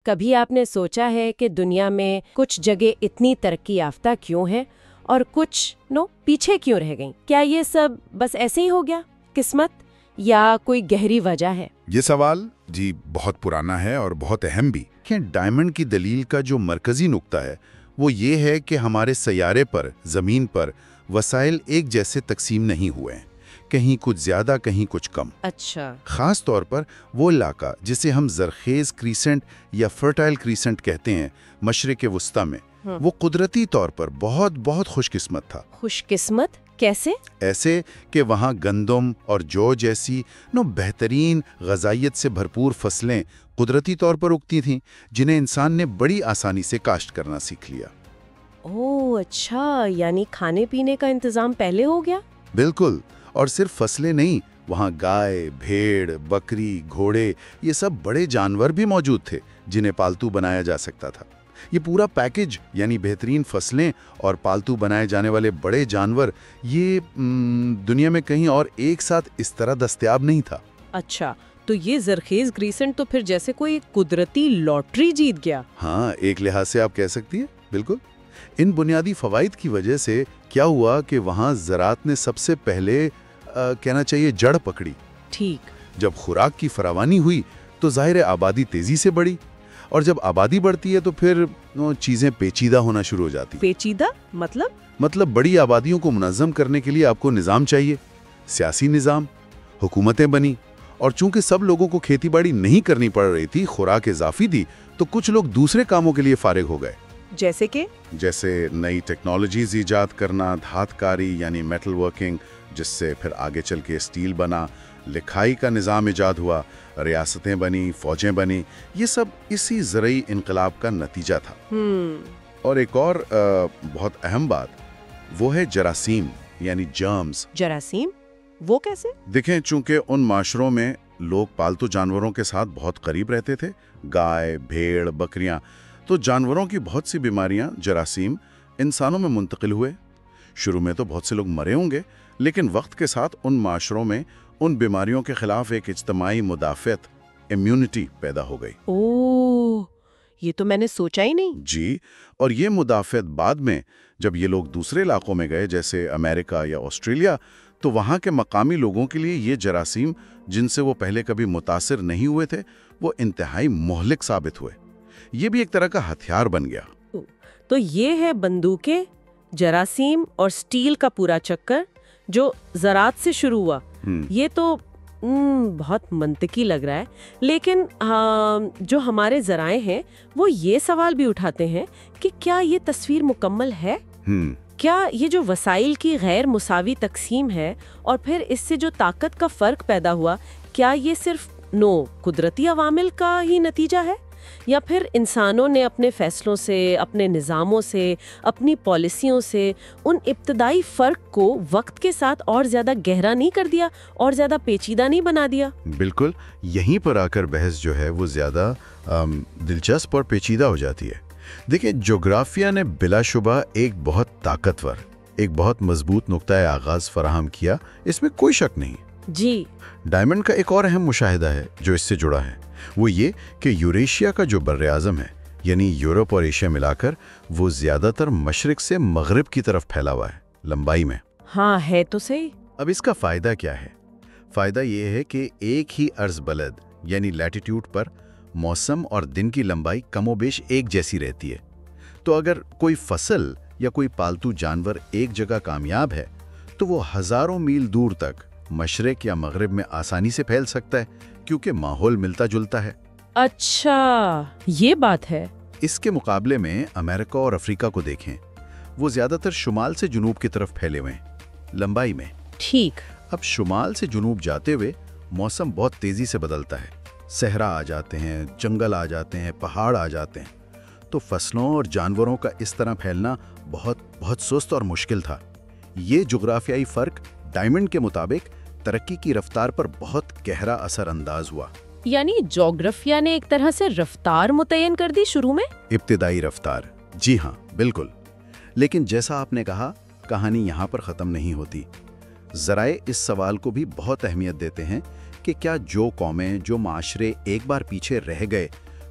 کبھی آپ نے سوچا ہے کہ دنیا میں کچھ جگہ اتنی ترقی یافتہ کیوں ہیں اور کچھ پیچھے کیوں رہ گئیں؟ کیا یہ سب بس ایسے ہی ہو گیا، قسمت، یا کوئی گہری وجہ ہے؟ یہ سوال بہت پرانا ہے اور بہت اہم بھی کہ ڈائمنڈ کی دلیل کا جو مرکزی نقطہ ہے وہ یہ ہے کہ ہمارے سیارے پر، زمین پر وسائل ایک جیسے تقسیم نہیں ہوئے ہیں، کہیں کچھ زیادہ، کہیں کچھ کم۔ اچھا۔ خاص طور پر وہ علاقہ جسے ہم زرخیز کریسنٹ یا فرٹائل کریسنٹ کہتے ہیں، مشرق وسطی میں، وہ قدرتی طور پر بہت بہت خوش قسمت تھا۔ خوش قسمت کیسے؟ ایسے کہ وہاں گندم اور جو جیسی بہترین غذائیت سے بھرپور فصلیں قدرتی طور پر اگتی تھیں، جنہیں انسان نے بڑی آسانی سے کاشت کرنا سیکھ لیا۔ اوہ اچھا، یعنی کھانے پینے کا انتظام پہلے ہو گیا؟ بالکل، اور صرف فصلیں نہیں، وہاں گائے، بھیڑ، بکری، گھوڑے، یہ سب بڑے جانور بھی موجود تھے جنہیں پالتو بنایا جا سکتا تھا۔ یہ پورا پیکج، یعنی بہترین فصلیں اور پالتو بنائے جانے والے بڑے جانور، یہ دنیا میں کہیں اور ایک ساتھ اس طرح دستیاب نہیں تھا۔ اچھا، تو یہ زرخیز کریسنٹ تو پھر جیسے کوئی قدرتی لاٹری جیت گیا۔ ہاں، ایک لحاظ سے آپ کہہ سکتی ہیں، بالکل۔ ان بنیادی فوائد کی وجہ سے کیا ہوا کہ وہاں زراعت نے سب سے پہلے کہنا چاہیے جڑ پکڑی۔ ٹھیک۔ جب خوراک کی فراوانی ہوئی تو ظاہر آبادی تیزی سے بڑھی، اور جب آبادی بڑھتی ہے تو پھر چیزیں پیچیدہ ہونا شروع ہو جاتی۔ پیچیدہ مطلب بڑی آبادیوں کو منظم کرنے کے لیے آپ کو نظام چاہیے، سیاسی نظام، حکومتیں بنی، اور چونکہ سب لوگوں کو کھیتی باڑی نہیں کرنی پڑ رہی تھی، خوراک اضافی تھی، تو کچھ لوگ دوسرے کاموں کے لیے فارغ ہو گئے۔ جیسے نئی ٹیکنالوجیز ایجاد کرنا، دھات کاری یعنی میٹل ورکنگ، جس سے پھر آگے چل کے اسٹیل بنا، لکھائی کا نظام ایجاد ہوا، ریاستیں بنی، فوجیں بنی، یہ سب اسی زرعی انقلاب کا نتیجہ تھا۔ اور ایک اور بہت اہم بات، وہ ہے جراثیم یعنی جرمز۔ جراثیم؟ وہ کیسے؟ دیکھیں، چونکہ ان معاشروں میں لوگ پالتو جانوروں کے ساتھ بہت قریب رہتے تھے، گائے، بھیڑ، بکریاں، تو جانوروں کی بہت سی بیماریاں، جراثیم، انسانوں میں منتقل ہوئے۔ شروع میں تو بہت سے لوگ مرے ہوں گے، لیکن وقت کے ساتھ ان معاشروں میں ان بیماریوں کے خلاف ایک اجتماعی مدافعت، امیونٹی پیدا ہو گئی۔ اوہ، یہ تو میں نے سوچا ہی نہیں۔ جی، اور یہ مدافعت بعد میں جب یہ لوگ دوسرے علاقوں میں گئے، جیسے امریکہ یا آسٹریلیا، تو وہاں کے مقامی لوگوں کے لیے یہ جراثیم، جن سے وہ پہلے کبھی متاثر نہیں ہوئے تھے، وہ انتہائی مہلک ثابت ہوئے۔ یہ بھی ایک طرح کا ہتھیار بن گیا۔ تو یہ ہے بندوقیں، جراثیم اور سٹیل کا پورا چکر جو زراعت سے شروع ہوا۔ یہ تو بہت منطقی لگ رہا ہے، لیکن جو ہمارے ذرائع ہیں وہ یہ سوال بھی اٹھاتے ہیں کہ کیا یہ تصویر مکمل ہے؟ کیا یہ جو وسائل کی غیر مساوی تقسیم ہے اور پھر اس سے جو طاقت کا فرق پیدا ہوا، کیا یہ صرف قدرتی عوامل کا ہی نتیجہ ہے، یا پھر انسانوں نے اپنے فیصلوں سے، اپنے نظاموں سے، اپنی پالیسیوں سے ان ابتدائی فرق کو وقت کے ساتھ اور زیادہ گہرا نہیں کر دیا اور زیادہ پیچیدہ نہیں بنا دیا؟ بالکل، یہیں پر آ کر بحث جو ہے وہ زیادہ دلچسپ اور پیچیدہ ہو جاتی ہے۔ دیکھیں، جغرافیہ نے بلا شبہ ایک بہت طاقتور، ایک بہت مضبوط نقطۂ آغاز فراہم کیا، اس میں کوئی شک نہیں۔ جی۔ ڈائمنڈ کا ایک اور اہم مشاہدہ ہے جو اس سے جڑا ہے، وہ یہ کہ یوریشیا کا جو بر اعظم ہے، یعنی یورپ اور ایشیا ملا کر، وہ زیادہ تر مشرق سے مغرب کی طرف پھیلا ہوا ہے لمبائی میں۔ ہاں، ہے تو صحیح۔ اب اس کا فائدہ کیا ہے؟ فائدہ یہ ہے کہ ایک ہی عرض بلد یعنی لیٹیٹیوڈ پر موسم اور دن کی لمبائی کم و بیش ایک جیسی رہتی ہے۔ تو اگر کوئی فصل یا کوئی پالتو جانور ایک جگہ کامیاب ہے تو وہ ہزاروں میل دور تک مشرق یا مغرب میں آسانی سے پھیل سکتا ہے، کیونکہ ماحول ملتا جلتا ہے۔ اچھا، یہ بات ہے۔ اس کے مقابلے میں امریکہ اور افریقہ کو دیکھیں، وہ زیادہ تر شمال سے جنوب کی طرف پھیلے ہوئے ہیں لمبائی میں۔ ٹھیک۔ اب شمال سے جنوب جاتے ہوئے موسم بہت تیزی سے بدلتا ہے، صحرا آ جاتے ہیں، جنگل آ جاتے ہیں، پہاڑ آ جاتے ہیں، تو فصلوں اور جانوروں کا اس طرح پھیلنا بہت سست اور مشکل تھا۔ یہ جغرافیائی فرق ڈائمنڈ کے مطابق ترقی کی رفتار پر بہت گہرا اثر انداز ہوا۔ یعنی جغرافیہ نے ایک طرح سے رفتار متعین کر دی شروع میں؟ ابتدائی رفتار، جی ہاں، بالکل۔ لیکن جیسا آپ نے کہا، کہانی یہاں پر ختم نہیں ہوتی۔ ذرائع اس سوال کو بھی بہت اہمیت دیتے ہیں کہ کیا جو قومیں، جو معاشرے ایک بار پیچھے رہ گئے،